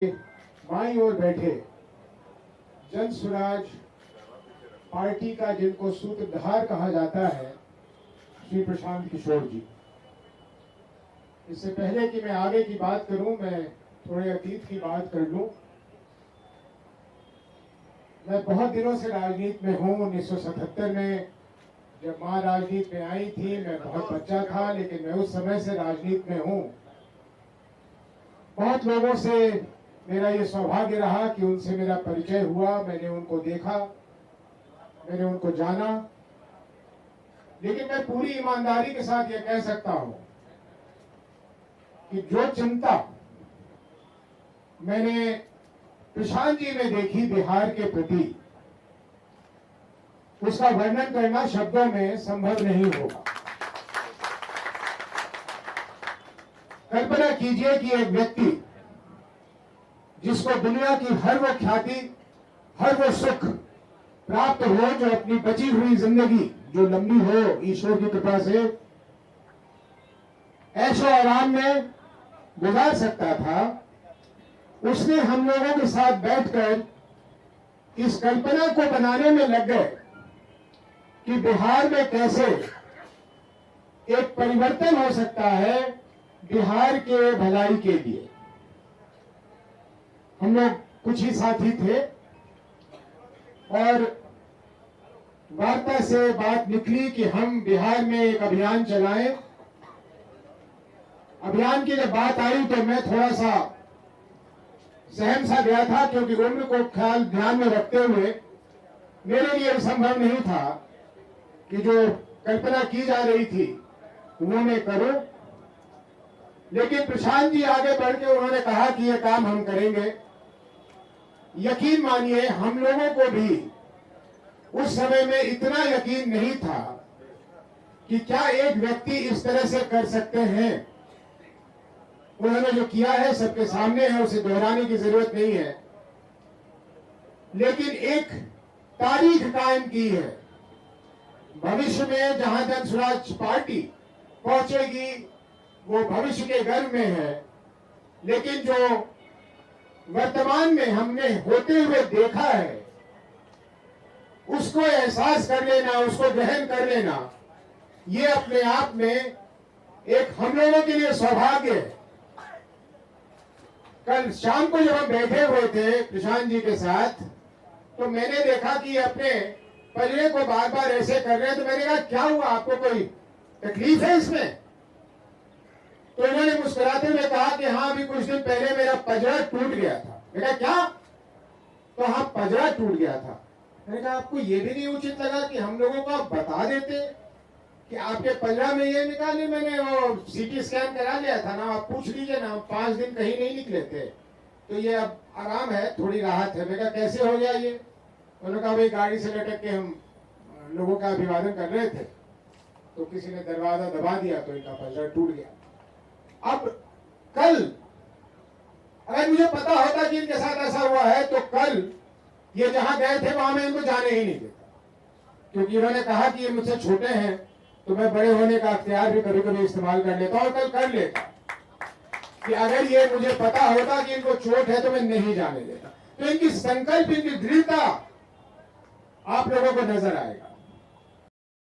बाईं ओर बैठे जन स्वराज पार्टी का जिनको सूत्रधार कहा जाता है श्री प्रशांत किशोर जी। इससे पहले कि मैं आगे की बात करूं, मैं थोड़े अतीत की बात कर लूं। मैं बहुत दिनों से राजनीति में हूं। 1977 में जब मां राजनीति में आई थी, मैं बहुत बच्चा था, लेकिन मैं उस समय से राजनीति में हूं। बहुत लोगों से मेरा ये सौभाग्य रहा कि उनसे मेरा परिचय हुआ, मैंने उनको देखा, मैंने उनको जाना। लेकिन मैं पूरी ईमानदारी के साथ ये कह सकता हूं कि जो चिंता मैंने प्रशांत जी में देखी बिहार के प्रति, उसका वर्णन करना शब्दों में संभव नहीं होगा। कल्पना कीजिए कि एक व्यक्ति जिसको दुनिया की हर वो ख्याति, हर वो सुख प्राप्त हो जो अपनी बची हुई जिंदगी जो लंबी हो ईश्वर की कृपा से ऐशो आराम में गुजार सकता था, उसने हम लोगों के साथ बैठकर इस कल्पना को बनाने में लग गए कि बिहार में कैसे एक परिवर्तन हो सकता है बिहार के भलाई के लिए। हम लोग कुछ ही साथी थे और वार्ता से बात निकली कि हम बिहार में एक अभियान चलाएं। अभियान की जब बात आई तो मैं थोड़ा सा सहम सा गया था, क्योंकि उम्र को ख्याल ध्यान में रखते हुए मेरे लिए संभव नहीं था कि जो कल्पना की जा रही थी वो मैं करूं। लेकिन प्रशांत जी आगे बढ़ के उन्होंने कहा कि ये काम हम करेंगे। यकीन मानिए, हम लोगों को भी उस समय में इतना यकीन नहीं था कि क्या एक व्यक्ति इस तरह से कर सकते हैं। उन्होंने जो किया है सबके सामने है, उसे दोहराने की जरूरत नहीं है। लेकिन एक तारीख कायम की है। भविष्य में जहां जन स्वराज पार्टी पहुंचेगी वो भविष्य के गर्भ में है, लेकिन जो वर्तमान में हमने होते हुए देखा है उसको एहसास कर लेना, उसको ग्रहण कर लेना, ये अपने आप में एक हम लोगों के लिए सौभाग्य है। कल शाम को जब हम बैठे हुए थे प्रशांत जी के साथ, तो मैंने देखा कि अपने पल्ले को बार बार ऐसे कर रहे हैं। तो मैंने कहा, क्या हुआ, आपको कोई तकलीफ है इसमें? तो इन्होंने मुस्कुराते हुए कहा कि हाँ, अभी कुछ दिन पहले मेरा पजरा टूट गया था। मैंने कहा क्या? तो हाँ, पजरा टूट गया था। मैंने कहा आपको ये भी नहीं उचित लगा कि हम लोगों को आप बता देते कि आपके पजरा में ये निकाले? मैंने वो सीटी स्कैन करा लिया था ना, आप पूछ लीजिए ना। 5 दिन कहीं नहीं निकले थे, तो ये अब आराम है, थोड़ी राहत है। मैंने कहा कैसे हो गया ये? उन्होंने कहा भाई, गाड़ी से लटक के हम लोगों का अभिवादन कर रहे थे तो किसी ने दरवाजा दबा दिया तो इनका पजरा टूट गया। अब कल अगर मुझे पता होता कि इनके साथ ऐसा हुआ है तो कल ये जहां गए थे वहां मैं इनको जाने ही नहीं देता, क्योंकि इन्होंने कहा कि ये मुझसे छोटे हैं तो मैं बड़े होने का अख्तियार भी कभी कभी इस्तेमाल कर लेता हूं। और कल कर लेता कि अगर ये मुझे पता होता कि इनको चोट है तो मैं नहीं जाने देता। तो इनकी संकल्प, इनकी दृढ़ता आप लोगों को नजर आएगा।